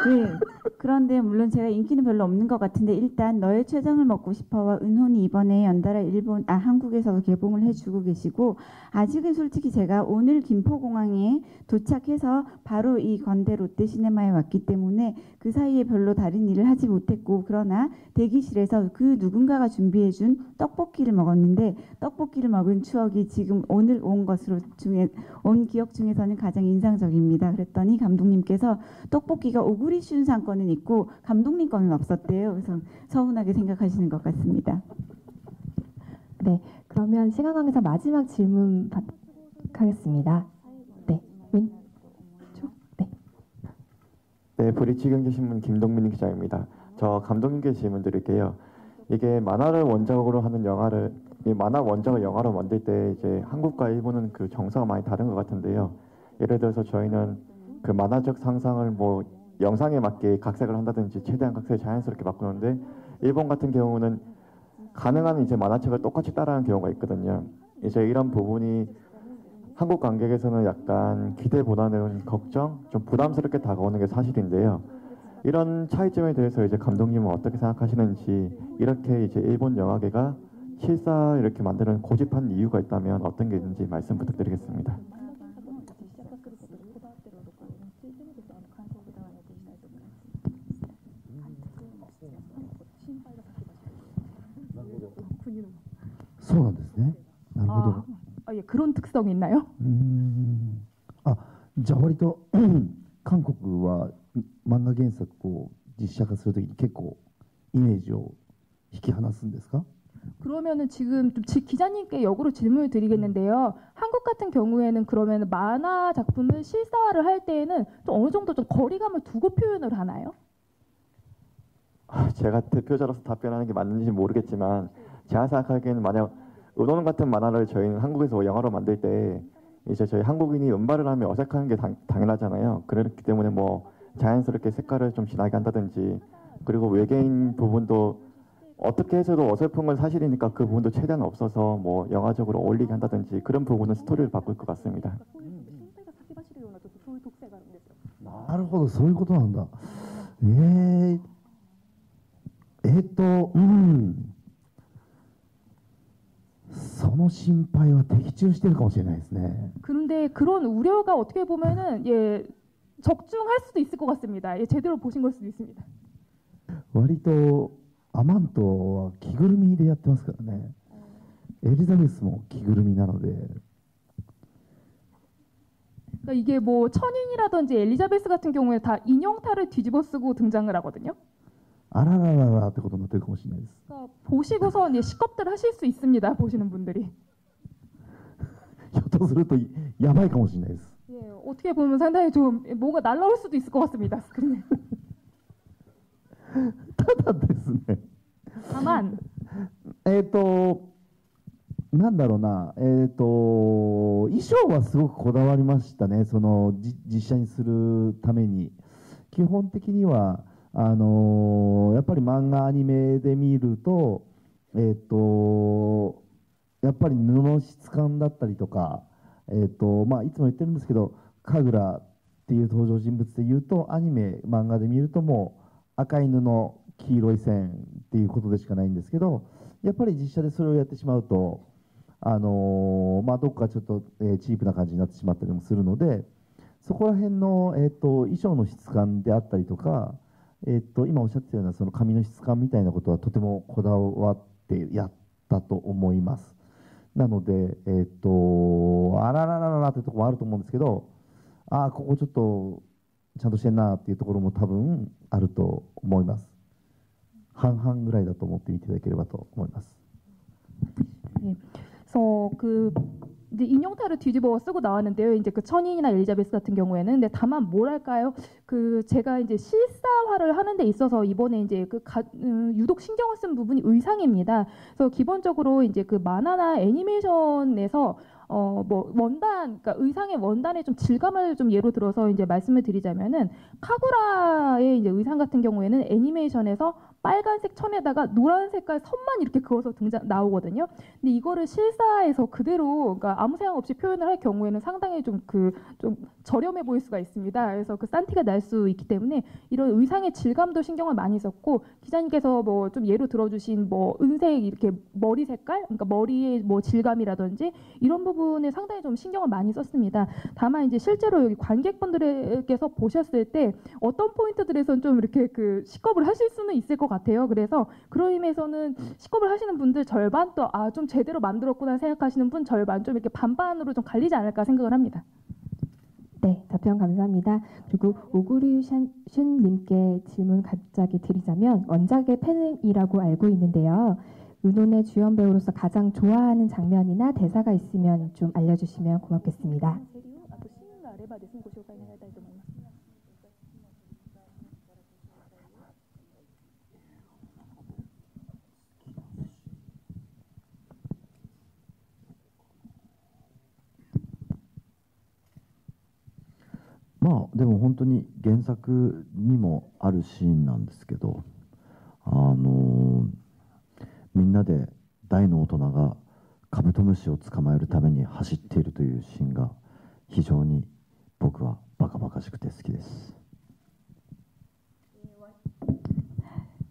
네, 그런데 물론 제가 인기는 별로 없는 것 같은데 일단 너의 췌장을 먹고 싶어와 은혼이 이번에 연달아 한국에서도 개봉을 해주고 계시고 아직은 솔직히 제가 오늘 김포공항에 도착해서 바로 이 건대 롯데시네마에 왔기 때문에 그 사이에 별로 다른 일을 하지 못했고 그러나 대기실에서 그 누군가가 준비해준 떡볶이를 먹었는데 떡볶이를 먹은 추억이 지금 오늘 온 기억 중에서는 가장 인상적입니다. 그랬더니 감독님께서 떡볶이가 오구리슌 상권은 있고 감독님 거는 없었대요. 그래서 서운하게 생각하시는 것 같습니다. 네, 그러면 시간 관계상 마지막 질문 하겠습니다. 네, 왼쪽, 네. 네, 브리치 경제신문 김동민 기자입니다. 저 감독님께 질문 드릴게요. 이게 만화를 원작으로 하는 영화를 만화 원작을 영화로 만들 때 이제 한국과 일본은 그 정서가 많이 다른 것 같은데요. 예를 들어서 저희는 그 만화적 상상을 뭐 영상에 맞게 각색을 한다든지 최대한 각색을 자연스럽게 바꾸는데 일본 같은 경우는 가능한 이제 만화책을 똑같이 따라하는 경우가 있거든요. 이제 이런 부분이 한국 관객에서는 약간 기대보다는 걱정, 좀 부담스럽게 다가오는 게 사실인데요. 이런 차이점에 대해서 이제 감독님은 어떻게 생각하시는지, 이렇게 이제 일본 영화계가 실사 이렇게 만드는 고집한 이유가 있다면 어떤 게 있는지 말씀 부탁드리겠습니다. 예, 그런 특성이 있나요? じゃあ割と韓国は漫画原作を実写化するときに結構イメージを引き離すんですか? 그러면은 지금 좀 기자님께 역으로 질문을 드리겠는데요. 한국 같은 경우에는 그러면 만화 작품을 실사화를 할 때에는 좀 어느 정도 좀 거리감을 두고 표현을 하나요? 제가 대표자로서 답변하는 게 맞는지 모르겠지만 제가 생각하기에는 만약 은혼 같은 만화를 저희는 한국에서 영화로 만들 때 이제 저희 한국인이 음발을 하면 어색한 게 당연하잖아요. 그렇기 때문에 뭐 자연스럽게 색깔을 좀 진하게 한다든지, 그리고 외계인 부분도 어떻게 해서도 어설픈 건 사실이니까 그 부분도 최대한 없어서 뭐 영화적으로 어울리게 한다든지 그런 부분은 스토리를 바꿀 것 같습니다. なるほど、そういうことなんだ。その心配は的中してるかもしれないですね。 그런데 그런 우려가 어떻게 보면은 예, 적중할 수도 있을 것 같습니다. 예, 제대로 보신 걸 수도 있습니다. 割とアマントは着ぐるみでやってますからね。エリザベスも着ぐるみなので。 그러니까 이게 뭐 천인이라든지 엘리자베스 같은 경우에 다 인형탈을 뒤집어 쓰고 등장을 하거든요. あららららってことになってるかもしれないです。 그러니까 보시고서 이제 시겁들 하실 수 있습니다. 보시는 분들이. ひょっとするとやばいかもしれないです。 예, 어떻게 보면 상당히 좀 뭐가 날라올 수도 있을 것 같습니다. 스크린에. ただですね。 다만 なんだろうな、衣装はすごくこだわりましたね、その実写にするために。基本的にはやっぱり漫画アニメで見ると、やっぱり布の質感だったりとか、まあ、いつも言ってるんですけど、神楽っていう登場人物でいうと、アニメ、漫画で見るともう赤い布、黄色い線っていうことでしかないんですけど、やっぱり実写でそれをやってしまうと、まあ、どこかちょっと、チープな感じになってしまったりもするので、そこら辺の、衣装の質感であったりとか、今おっしゃってたようなその髪の質感みたいなことはとてもこだわってやったと思います。なので、あらららららってところもあると思うんですけど、ああ、ここちょっとちゃんとしてんなっていうところも多分あると思います。半々ぐらいだと思ってみていただければと思います。 그래서 그 이제 인형탈을 뒤집어 쓰고 나왔는데요. 이제 그 천인이나 엘리자베스 같은 경우에는 근데 다만 뭐랄까요? 그 제가 이제 실사화를 하는 데 있어서 이번에 이제 유독 신경을 쓴 부분이 의상입니다. 그래서 기본적으로 이제 그 만화나 애니메이션에서 뭐 원단, 그러니까 의상의 원단의 좀 질감을 좀 예로 들어서 이제 말씀을 드리자면은 카구라의 이제 의상 같은 경우에는 애니메이션에서 빨간색 천에다가 노란 색깔 선만 이렇게 그어서 나오거든요. 근데 이거를 실사에서 그대로 그러니까 아무 생각 없이 표현을 할 경우에는 상당히 좀 저렴해 보일 수가 있습니다. 그래서 그 싼티가 날 수 있기 때문에 이런 의상의 질감도 신경을 많이 썼고 기자님께서 뭐 좀 예로 들어주신 뭐 은색 이렇게 머리 색깔, 그러니까 머리의 뭐 질감이라든지 이런 부분에 상당히 좀 신경을 많이 썼습니다. 다만 이제 실제로 여기 관객분들께서 보셨을 때 어떤 포인트들에선 좀 이렇게 그 시겁을 하실 수는 있을 것 같아요. 그래서 그런 의미에서는 시겁을 하시는 분들 절반 또 아 좀 제대로 만들었구나 생각하시는 분 절반 좀 이렇게 반반으로 좀 갈리지 않을까 생각을 합니다. 네, 답변 감사합니다. 그리고 오구리슌님께 질문 갑자기 드리자면 원작의 팬이라고 알고 있는데요. 은혼의 주연 배우로서 가장 좋아하는 장면이나 대사가 있으면 좀 알려주시면 고맙겠습니다.まあでも本当に原作にもあるシーンなんですけど、みんなで大の大人がカブトムシを捕まえるために走っているというシーンが非常に僕はバカバカしくて好きです。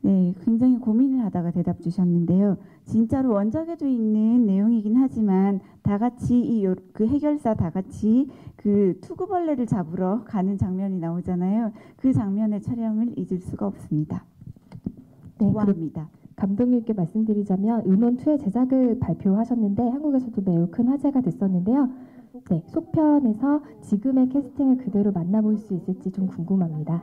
네, 굉장히 고민을 하다가 대답 주셨는데요. 진짜로 원작에도 있는 내용이긴 하지만 다 같이 그 해결사 다 같이 그 투구벌레를 잡으러 가는 장면이 나오잖아요. 그 장면의 촬영을 잊을 수가 없습니다. 네, 좋아합니다. 감독님께 말씀드리자면 은혼2의 제작을 발표하셨는데 한국에서도 매우 큰 화제가 됐었는데요. 네, 속편에서 지금의 캐스팅을 그대로 만나볼 수 있을지 좀 궁금합니다.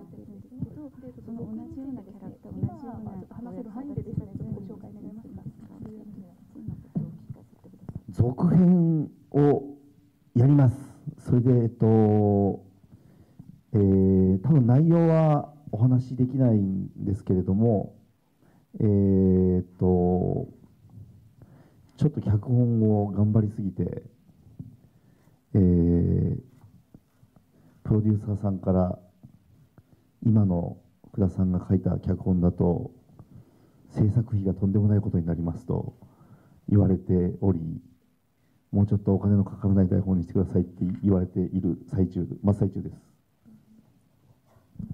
続編をやります。それで多分内容はお話しできないんですけれども、ちょっと脚本を頑張りすぎて、プロデューサーさんから今の福田さんが書いた脚本だと制作費がとんでもないことになりますと言われており、もうちょっとお金のかからない台本にしてくださいって言われている真っ最中です。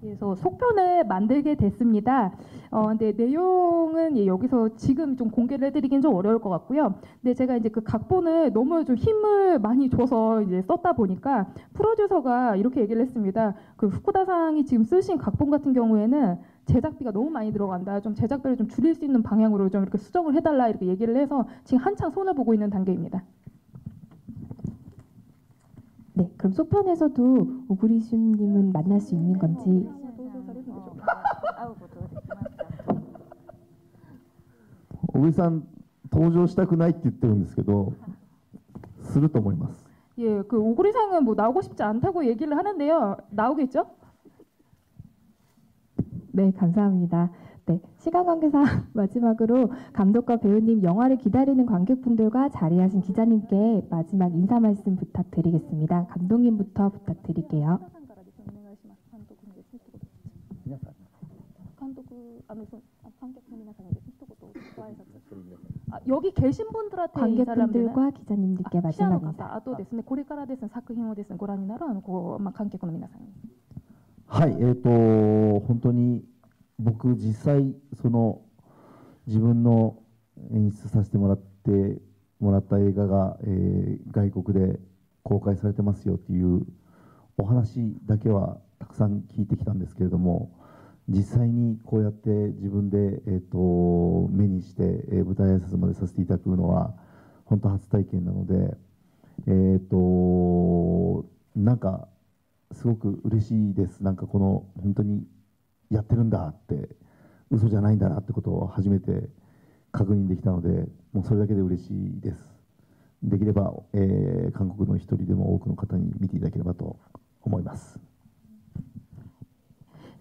그래서 속편을 만들게 됐습니다. 근데 내용은 여기서 지금 좀 공개를 해드리긴 좀 어려울 것 같고요. 근데 제가 이제 그 각본을 너무 좀 힘을 많이 줘서 이제 썼다 보니까 프로듀서가 이렇게 얘기를 했습니다. 그 후쿠다상이 지금 쓰신 각본 같은 경우에는 제작비가 너무 많이 들어간다. 좀 제작비를 좀 줄일 수 있는 방향으로 좀 이렇게 수정을 해달라 이렇게 얘기를 해서 지금 한창 손을 보고 있는 단계입니다. 네, 그럼 소편에서도 오구리슌님은 만날 수 있는 건지. 小栗さん登場したくないって言ってるんですけど、すると思います。 예, 그 오구리상은 뭐 나오고 싶지 않다고 얘기를 하는데요. 나오겠죠? 네, 감사합니다. 네, 시간 관계상 마지막으로 감독과 배우님 영화를 기다리는 관객분들과 자리하신 기자님께 마지막 인사 말씀 부탁드리겠습니다. 감독님부터 부탁드릴게요. 여기 계신 분들한테 인사를 하면 되나요? 관객분들과 기자님들께 마지막 인사. あとですね、これからですね、作品をですね、ご覧になる観客の皆さんに。はい、本当に僕実際その自分の演出させてもらった映画が、外国で公開されてますよっていうお話だけはたくさん聞いてきたんですけれども、実際にこうやって自分で、目にして、舞台挨拶までさせていただくのは本当初体験なので、なんかすごく嬉しいです。なんかこの本当にやってるんだって嘘じゃないんだなってことを初めて確認できたので、もうそれだけで嬉しいです。できれば、韓国の一人でも多くの方に見ていただければと思います。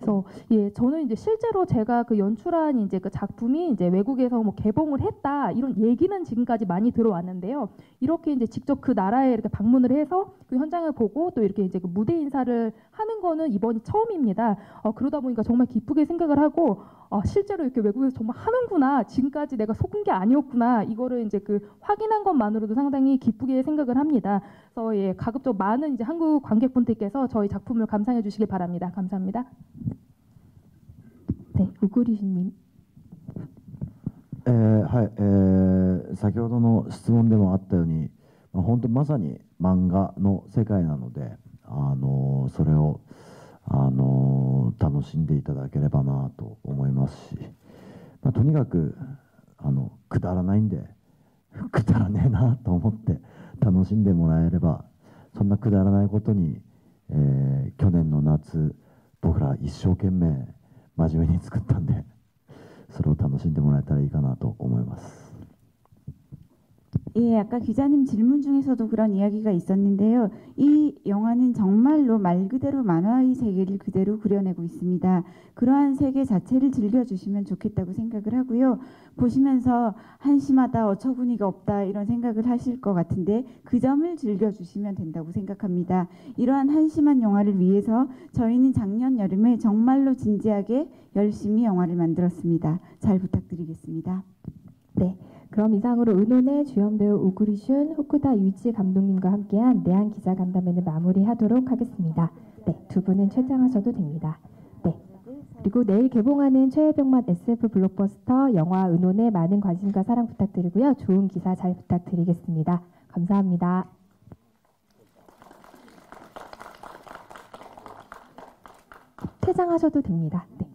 그래서 예, 저는 이제 실제로 제가 그 연출한 이제 그 작품이 이제 외국에서 뭐 개봉을 했다 이런 얘기는 지금까지 많이 들어왔는데요. 이렇게 이제 직접 그 나라에 이렇게 방문을 해서 그 현장을 보고 또 이렇게 이제 그 무대 인사를 하는 거는 이번이 처음입니다. 그러다 보니까 정말 기쁘게 생각을 하고 실제로 이렇게 외국에서 정말 하는구나. 지금까지 내가 속은 게 아니었구나. 이거를 이제 그 확인한 것만으로도 상당히 기쁘게 생각을 합니다. 그래서 예, 가급적 많은 이제 한국 관객분들께서 저희 작품을 감상해 주시길 바랍니다. 감사합니다. 네, 오구리슌님. はい、先ほどの質問でもあったように、本当まさに漫画の世界なので、それを楽しんでいただければなと思いますし、とにかくくだらないんでくだらねえなと思って楽しんでもらえれば、そんなくだらないことに、去年の夏僕ら一生懸命真面目に作ったんで、それを楽しんでもらえたらいいかなと思います。 예, 아까 기자님 질문 중에서도 그런 이야기가 있었는데요. 이 영화는 정말로 말 그대로 만화의 세계를 그대로 그려내고 있습니다. 그러한 세계 자체를 즐겨주시면 좋겠다고 생각을 하고요. 보시면서 한심하다, 어처구니가 없다 이런 생각을 하실 것 같은데 그 점을 즐겨주시면 된다고 생각합니다. 이러한 한심한 영화를 위해서 저희는 작년 여름에 정말로 진지하게 열심히 영화를 만들었습니다. 잘 부탁드리겠습니다. 네. 그럼 이상으로 은혼의 주연 배우 오구리슌, 후쿠다 유이치 감독님과 함께한 내한 기자간담회는 마무리하도록 하겠습니다. 네, 두 분은 퇴장하셔도 됩니다. 네, 그리고 내일 개봉하는 최애병맛 SF 블록버스터 영화 은혼에 많은 관심과 사랑 부탁드리고요. 좋은 기사 잘 부탁드리겠습니다. 감사합니다. 퇴장하셔도 됩니다. 네.